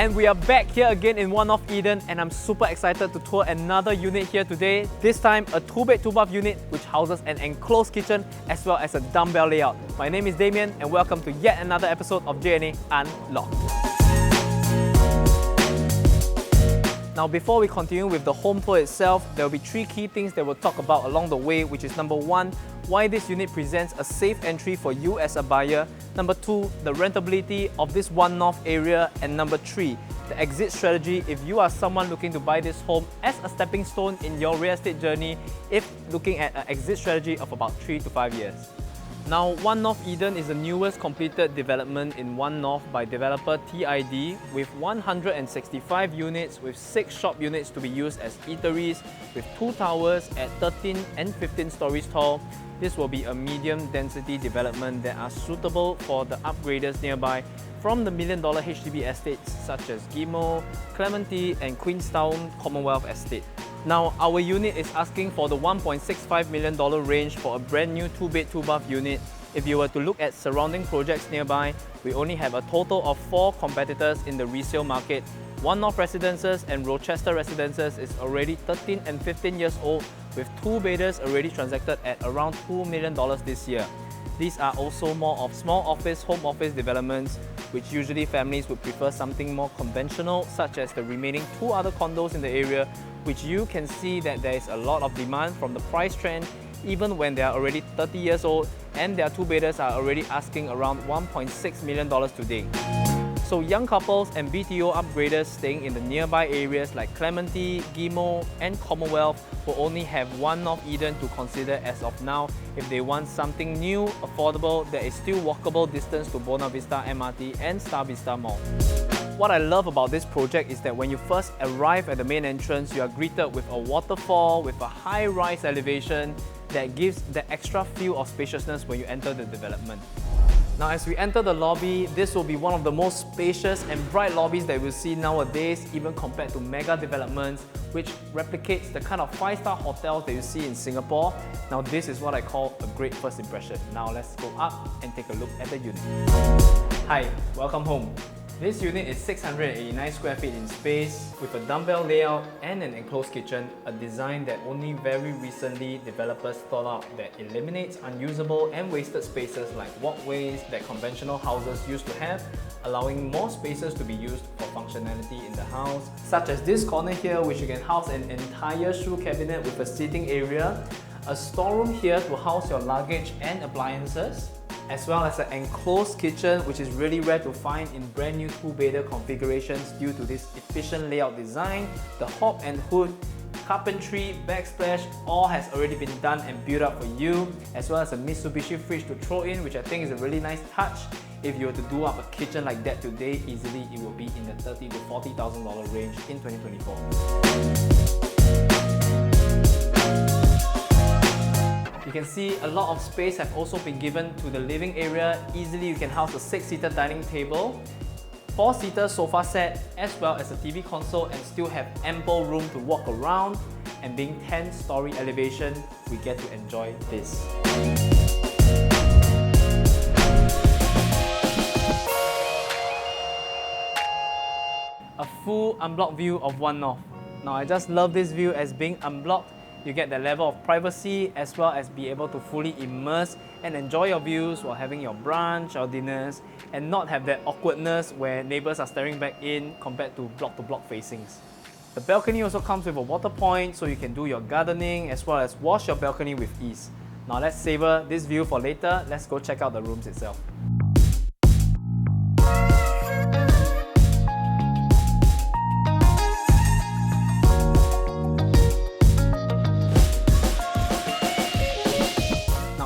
And we are back here again in One North Eden, and I'm super excited to tour another unit here today. This time a 2-bed 2-bath unit which houses an enclosed kitchen as well as a dumbbell layout. My name is Damien and welcome to yet another episode of J&A Unlocked. Now before we continue with the home tour itself, there will be 3 key things that we'll talk about along the way, which is number 1, why this unit presents a safe entry for you as a buyer. Number 2, the rentability of this One North area. And number 3, the exit strategy if you are someone looking to buy this home as a stepping stone in your real estate journey, if looking at an exit strategy of about 3 to 5 years. Now, One North Eden is the newest completed development in One North by developer TID with 165 units with 6 shop units to be used as eateries with 2 towers at 13 and 15 stories tall. This will be a medium density development that are suitable for the upgraders nearby from the million-dollar HDB estates such as Gimo, Clementi and Queenstown Commonwealth Estate. Now, our unit is asking for the $1.65 million range for a brand new 2-bed 2-bath unit. If you were to look at surrounding projects nearby, we only have a total of 4 competitors in the resale market. One North Residences and Rochester Residences is already 13 and 15 years old with 2 bedders already transacted at around $2 million this year. These are also more of small office, home office developments, which usually families would prefer something more conventional, such as the remaining 2 other condos in the area, which you can see that there is a lot of demand from the price trend, even when they are already 30 years old and their 2 bedders are already asking around $1.6 million today. So young couples and BTO upgraders staying in the nearby areas like Clementi, Gimo and Commonwealth will only have One North Eden to consider as of now if they want something new, affordable, that is still walkable distance to Buona Vista MRT and Star Vista Mall. What I love about this project is that when you first arrive at the main entrance, you are greeted with a waterfall with a high-rise elevation that gives the extra feel of spaciousness when you enter the development. Now as we enter the lobby, this will be one of the most spacious and bright lobbies that we'll see nowadays, even compared to mega developments, which replicates the kind of 5-star hotels that you see in Singapore. Now this is what I call a great first impression. Now let's go up and take a look at the unit. Hi, welcome home. This unit is 689 square feet in space with a dumbbell layout and an enclosed kitchen, a design that only very recently developers thought out that eliminates unusable and wasted spaces like walkways that conventional houses used to have, allowing more spaces to be used for functionality in the house, such as this corner here, which you can house an entire shoe cabinet with a seating area, a storeroom here to house your luggage and appliances, as well as an enclosed kitchen, which is really rare to find in brand new 2-bedder configurations due to this efficient layout design. The hob and hood, carpentry, backsplash, all has already been done and built up for you, as well as a Mitsubishi fridge to throw in, which I think is a really nice touch. If you were to do up a kitchen like that today, easily it will be in the $30,000 to $40,000 range in 2024. You can see a lot of space have also been given to the living area. Easily you can house a 6-seater dining table, 4-seater sofa set, as well as a TV console, and still have ample room to walk around. And being 10-story elevation, we get to enjoy this. A full unblocked view of One North. Now I just love this view as being unblocked. You get the level of privacy as well as be able to fully immerse and enjoy your views while having your brunch or dinners and not have that awkwardness where neighbors are staring back in compared to block facings. The balcony also comes with a water point so you can do your gardening as well as wash your balcony with ease. Now let's savor this view for later. Let's go check out the rooms itself.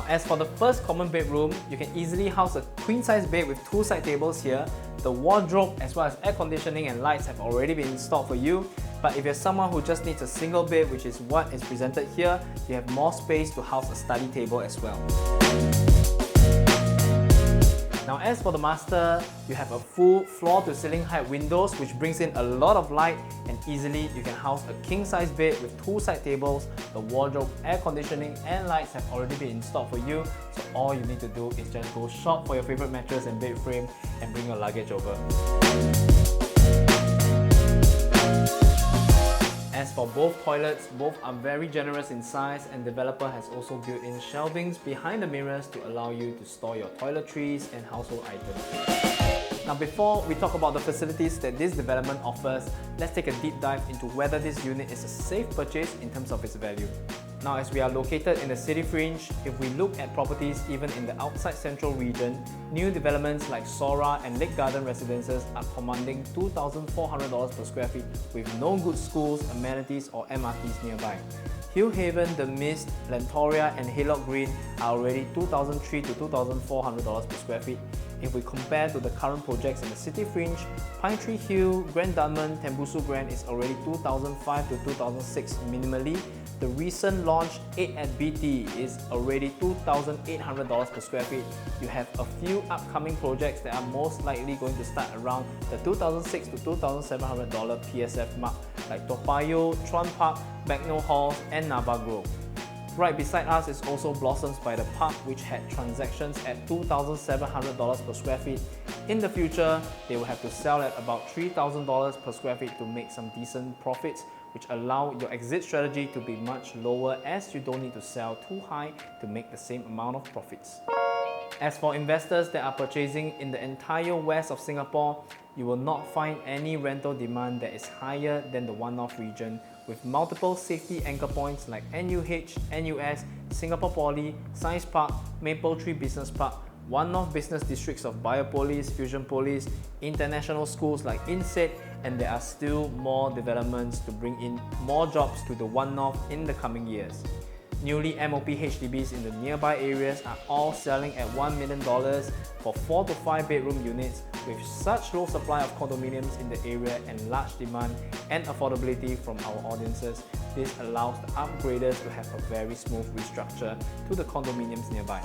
As for the first common bedroom, you can easily house a queen-size bed with 2 side tables here. The wardrobe as well as air conditioning and lights have already been installed for you. But if you're someone who just needs a single bed, which is what is presented here, you have more space to house a study table as well. Now as for the master, you have a full floor-to-ceiling height windows which brings in a lot of light, and easily you can house a king-size bed with 2 side tables. The wardrobe, air conditioning and lights have already been installed for you, so all you need to do is just go shop for your favorite mattress and bed frame and bring your luggage over. As for both toilets, both are very generous in size, and developer has also built in shelvings behind the mirrors to allow you to store your toiletries and household items. Now before we talk about the facilities that this development offers, let's take a deep dive into whether this unit is a safe purchase in terms of its value. Now as we are located in the city fringe, if we look at properties even in the outside central region, new developments like Sora and Lake Garden residences are commanding $2,400 per square feet with no good schools, amenities or MRTs nearby. Hill Haven, The Mist, Lentoria and Haylock Green are already $2,300 to $2,400 per square feet. If we compare to the current projects in the city fringe, Pine Tree Hill, Grand Dunman, Tembusu Grand is already $2,500 to $2,600 minimally. The recent launch 8 at BT is already $2,800 per square feet. You have a few upcoming projects that are most likely going to start around the $2,600 to $2,700 PSF mark, like Toa Payoh, Chuan Park, Bagnall Halls and Nava Grove. Right beside us is also Blossoms by the Park, which had transactions at $2,700 per square feet. In the future, they will have to sell at about $3,000 per square feet to make some decent profits, which allow your exit strategy to be much lower as you don't need to sell too high to make the same amount of profits. As for investors that are purchasing in the entire west of Singapore, you will not find any rental demand that is higher than the One North region, with multiple safety anchor points like NUH, NUS, Singapore Poly, Science Park, Maple Tree Business Park, One North business districts of Biopolis, Fusionopolis, international schools like INSEAD, and there are still more developments to bring in more jobs to the One North in the coming years. Newly MOP HDBs in the nearby areas are all selling at $1 million for 4 to 5 bedroom units. With such low supply of condominiums in the area and large demand and affordability from our audiences, this allows the upgraders to have a very smooth restructure to the condominiums nearby.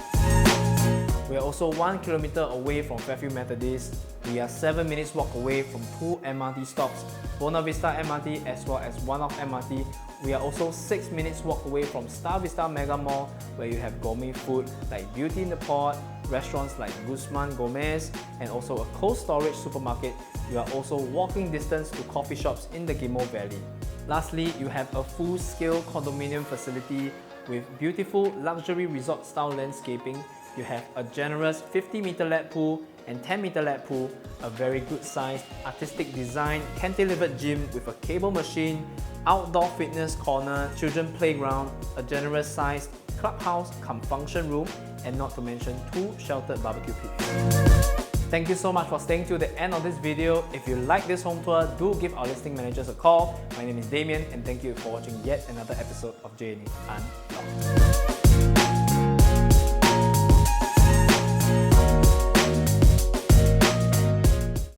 We are also 1 kilometer away from Fairfield Methodist. We are 7 minutes walk away from 2 MRT stops, Buona Vista MRT as well as One North MRT. We are also 6 minutes walk away from Star Vista Mega Mall, where you have gourmet food like Beauty in the Pot, restaurants like Guzman Gomez, and also a cold storage supermarket. You are also walking distance to coffee shops in the Gimo Valley. Lastly, you have a full-scale condominium facility with beautiful luxury resort-style landscaping. You have a generous 50-meter lap pool and 10-meter lap pool, a very good sized artistic design cantilevered gym with a cable machine, outdoor fitness corner, children playground, a generous sized clubhouse cum function room, and not to mention 2 sheltered barbecue pits. Thank you so much for staying till the end of this video. If you like this home tour, do give our listing managers a call. My name is Damien and thank you for watching yet another episode of J&E Unlocked.